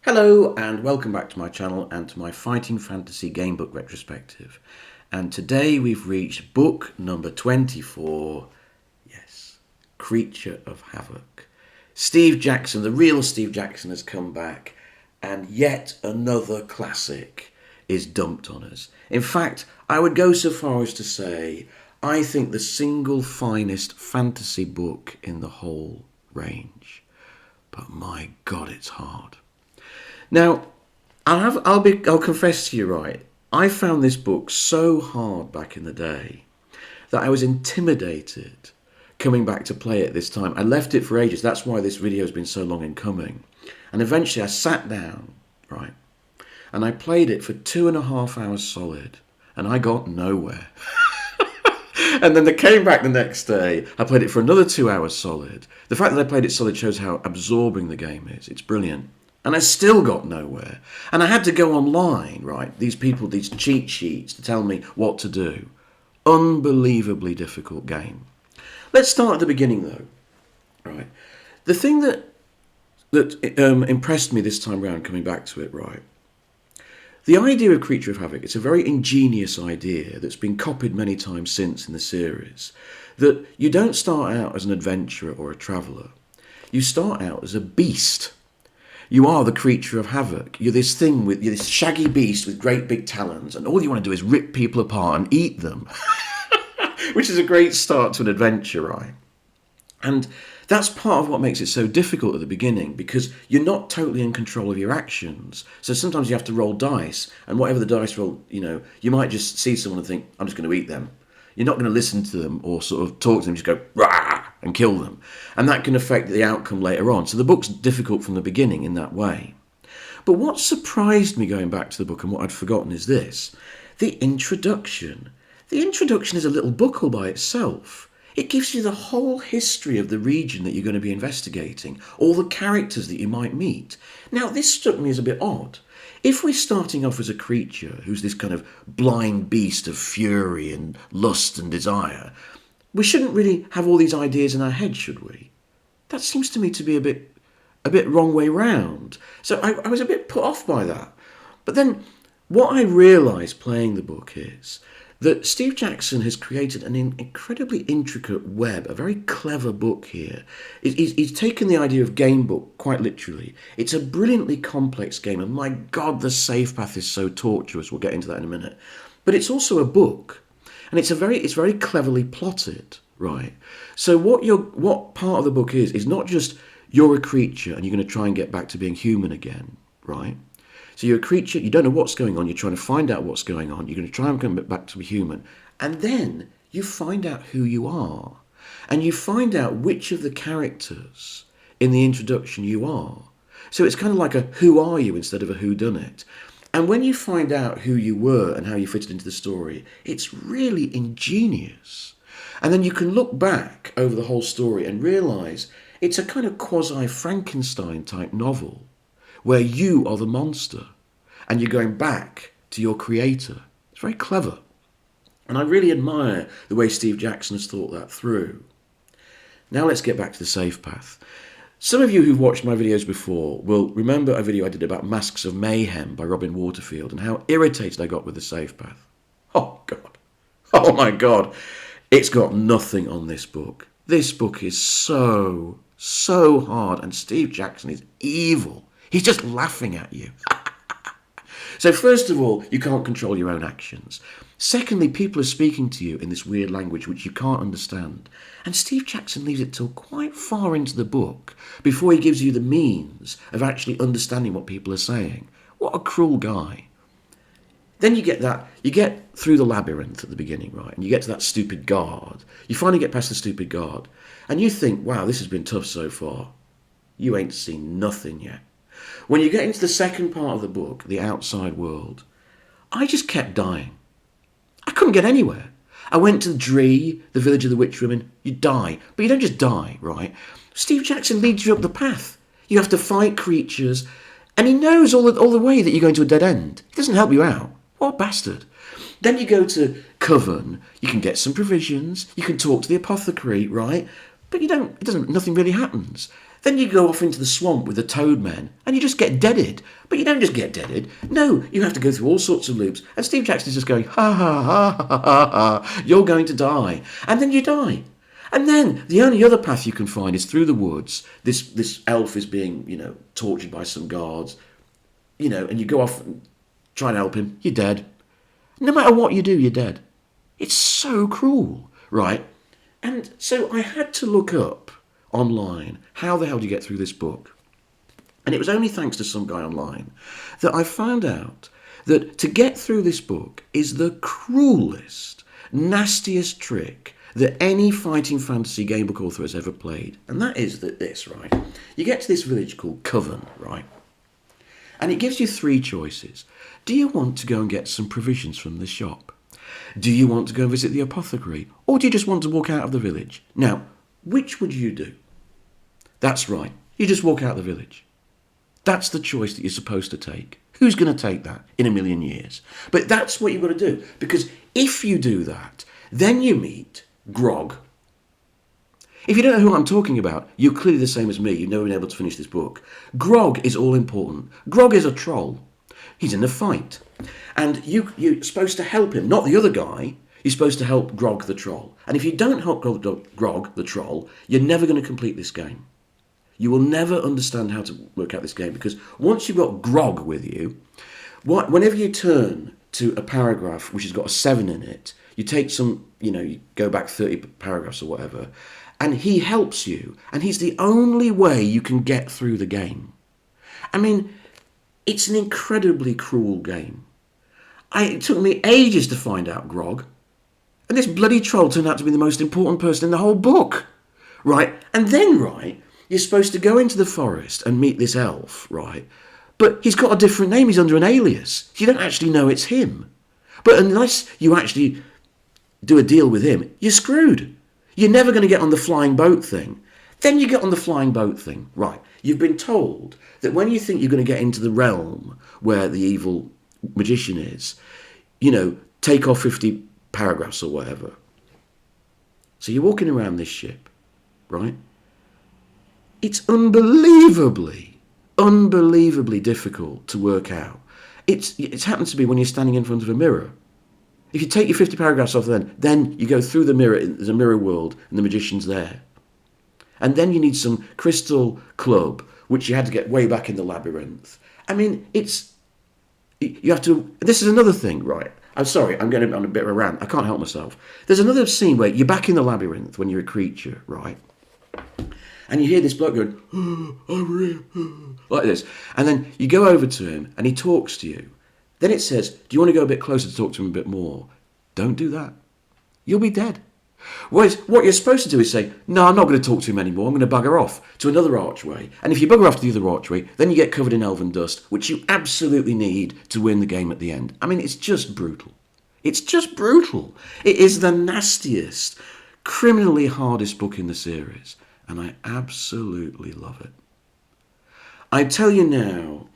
Hello and welcome back to my channel and to my Fighting Fantasy Gamebook retrospective. And today we've reached book number 24, yes, Creature of Havoc. Steve Jackson, the real Steve Jackson, has come back and yet another classic is dumped on us. In fact, I would go so far as to say I think the single finest fantasy book in the whole range. But my God, it's hard. Now, I'll confess to you, right, I found this book so hard back in the day that I was intimidated coming back to play it this time. I left it for ages. That's why this video has been so long in coming. And eventually I sat down, right, and I played it for 2.5 hours solid, and I got nowhere. And then they came back the next day. I played it for another 2 hours solid. The fact that I played it solid shows how absorbing the game is. It's brilliant. And I still got nowhere. And I had to go online, right? These people, these cheat sheets to tell me what to do. Unbelievably difficult game. Let's start at the beginning, though. Right. The thing that impressed me this time round, coming back to it, right? The idea of Creature of Havoc, it's a very ingenious idea that's been copied many times since in the series. That you don't start out as an adventurer or a traveller. You start out as a beast. You are the Creature of Havoc. You're this thing you're this shaggy beast with great big talons, and all you want to do is rip people apart and eat them. Which is a great start to an adventure, right? And that's part of what makes it so difficult at the beginning, because you're not totally in control of your actions. So sometimes you have to roll dice, and whatever the dice roll, you might just see someone and think, I'm just going to eat them. You're not going to listen to them or sort of talk to them, just go, Raaar, and kill them. And that can affect the outcome later on. So the book's difficult from the beginning in that way. But what surprised me going back to the book and what I'd forgotten is this. The introduction. The introduction is a little book all by itself. It gives you the whole history of the region that you're going to be investigating, all the characters that you might meet. Now, this struck me as a bit odd. If we're starting off as a creature who's this kind of blind beast of fury and lust and desire, we shouldn't really have all these ideas in our head, should we? That seems to me to be a bit wrong way round. So I was a bit put off by that. But then what I realised playing the book is that Steve Jackson has created an incredibly intricate web, a very clever book here. He's taken the idea of game book quite literally. It's a brilliantly complex game, and my God, the safe path is so tortuous. We'll get into that in a minute. But it's also a book, and it's very cleverly plotted, right? So what part of the book is not just you're a creature and you're going to try and get back to being human again, right? So you're a creature, you don't know what's going on, you're trying to find out what's going on, you're going to try and come back to be human. And then you find out who you are. And you find out which of the characters in the introduction you are. So it's kind of like a who are you instead of a whodunit. And when you find out who you were and how you fitted into the story, it's really ingenious. And then you can look back over the whole story and realise it's a kind of quasi-Frankenstein type novel, where you are the monster and you're going back to your creator. It's very clever. And I really admire the way Steve Jackson has thought that through. Now let's get back to the safe path. Some of you who've watched my videos before will remember a video I did about Masks of Mayhem by Robin Waterfield and how irritated I got with the safe path. Oh God. Oh my God. It's got nothing on this book. This book is so hard, and Steve Jackson is evil. He's just laughing at you. So first of all, you can't control your own actions. Secondly, people are speaking to you in this weird language which you can't understand. And Steve Jackson leaves it till quite far into the book before he gives you the means of actually understanding what people are saying. What a cruel guy. Then you get through the labyrinth at the beginning, right? And you get to that stupid guard. You finally get past the stupid guard. And you think, wow, this has been tough so far. You ain't seen nothing yet. When you get into the second part of the book, the outside world, I just kept dying. I couldn't get anywhere. I went to Grrr, the village of the witch women. You die, but you don't just die, right? Steve Jackson leads you up the path. You have to fight creatures, and he knows all the way that you're going to a dead end. He doesn't help you out. What a bastard. Then you go to Coven. You can get some provisions. You can talk to the apothecary, right? But nothing really happens. Then you go off into the swamp with the toad men and you just get deaded. But you don't just get deaded. No, you have to go through all sorts of loops. And Steve Jackson's just going, ha ha ha ha ha ha, you're going to die. And then you die. And then the only other path you can find is through the woods. This elf is being, tortured by some guards, and you go off and try and help him. You're dead. No matter what you do, you're dead. It's so cruel, right? And so I had to look up online, how the hell do you get through this book? And it was only thanks to some guy online that I found out that to get through this book is the cruelest, nastiest trick that any fighting fantasy game book author has ever played. And that is this, right? You get to this village called Coven, right? And it gives you 3 choices. Do you want to go and get some provisions from the shop? Do you want to go and visit the apothecary? Or do you just want to walk out of the village? Now, which would you do? That's right. You just walk out of the village. That's the choice that you're supposed to take. Who's going to take that in a million years? But that's what you've got to do. Because if you do that, then you meet Grrr. If you don't know who I'm talking about, you're clearly the same as me. You've never been able to finish this book. Grrr is all important. Grrr is a troll. He's in a fight. And you're supposed to help him, not the other guy. You're supposed to help Grrr the troll. And if you don't help Grrr the troll, you're never going to complete this game. You will never understand how to work out this game, because once you've got Grrr with you, whenever you turn to a paragraph which has got a 7 in it, you take some, you go back 30 paragraphs or whatever, and he helps you, and he's the only way you can get through the game. I mean, it's an incredibly cruel game. It took me ages to find out Grrr, and this bloody troll turned out to be the most important person in the whole book, right? And then, right, you're supposed to go into the forest and meet this elf, right? But he's got a different name. He's under an alias. You don't actually know it's him. But unless you actually do a deal with him, you're screwed. You're never going to get on the flying boat thing. Then you get on the flying boat thing, right? You've been told that when you think you're going to get into the realm where the evil magician is, take off 50 paragraphs or whatever. So you're walking around this ship, right? It's unbelievably difficult to work out. It happens to be when you're standing in front of a mirror. If you take your 50 paragraphs off then you go through the mirror, there's a mirror world, and the magician's there. And then you need some crystal club, which you had to get way back in the labyrinth. I mean, you have to, this is another thing, right? I'm sorry, I'm getting on a bit of a rant. I can't help myself. There's another scene where you're back in the labyrinth when you're a creature, right? And you hear this bloke going, like this. And then you go over to him and he talks to you. Then it says, do you want to go a bit closer to talk to him a bit more? Don't do that. You'll be dead. Whereas what you're supposed to do is say, no, I'm not going to talk to him anymore. I'm going to bugger off to another archway. And if you bugger off to the other archway, then you get covered in elven dust, which you absolutely need to win the game at the end. I mean, it's just brutal. It's just brutal. It is the nastiest, criminally hardest book in the series. And I absolutely love it. I tell you now,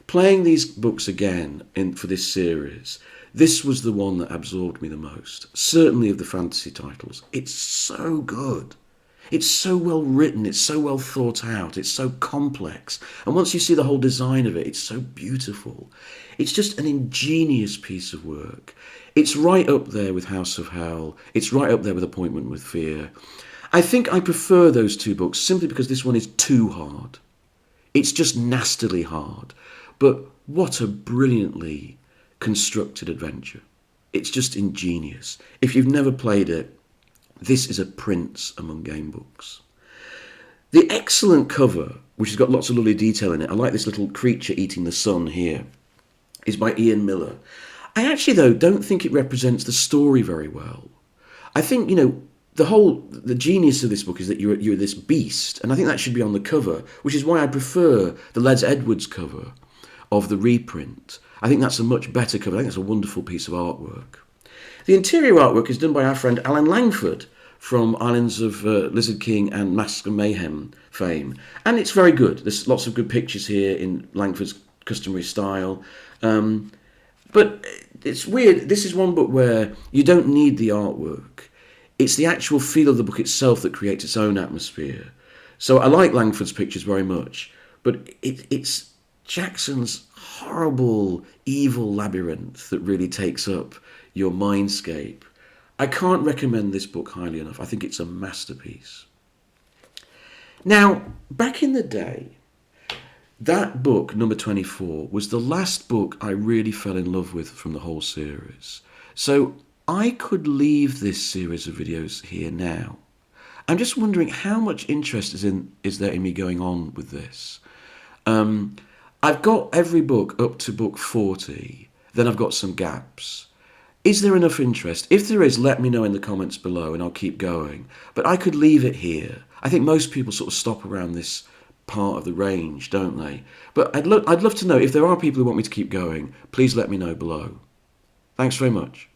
playing these books again for this series, this was the one that absorbed me the most. Certainly of the fantasy titles. It's so good. It's so well written. It's so well thought out. It's so complex. And once you see the whole design of it, it's so beautiful. It's just an ingenious piece of work. It's right up there with House of Hell. It's right up there with Appointment with Fear. I think I prefer those 2 books simply because this one is too hard. It's just nastily hard. But what a brilliantly constructed adventure. It's just ingenious. If you've never played it, this is a prince among game books. The excellent cover, which has got lots of lovely detail in it, I like this little creature eating the sun here, is by Ian Miller. I actually, though, don't think it represents the story very well. I think, the genius of this book is that you're this beast, and I think that should be on the cover, which is why I prefer the Les Edwards cover of the reprint. I think that's a much better cover. I think it's a wonderful piece of artwork. The interior artwork is done by our friend Alan Langford from Islands of Lizard King and Masks of Mayhem fame, and it's very good. There's lots of good pictures here in Langford's customary style. But it's weird. This is one book where you don't need the artwork. It's the actual feel of the book itself that creates its own atmosphere. So I like Langford's pictures very much, but it's Jackson's horrible, evil labyrinth that really takes up your mindscape. I can't recommend this book highly enough. I think it's a masterpiece. Now, back in the day, that book, number 24, was the last book I really fell in love with from the whole series. So I could leave this series of videos here now. I'm just wondering how much interest is there in me going on with this. I've got every book up to book 40, then I've got some gaps. Is there enough interest? If there is, let me know in the comments below and I'll keep going. But I could leave it here. I think most people sort of stop around this part of the range, don't they? But I'd love to know if there are people who want me to keep going. Please let me know below. Thanks very much.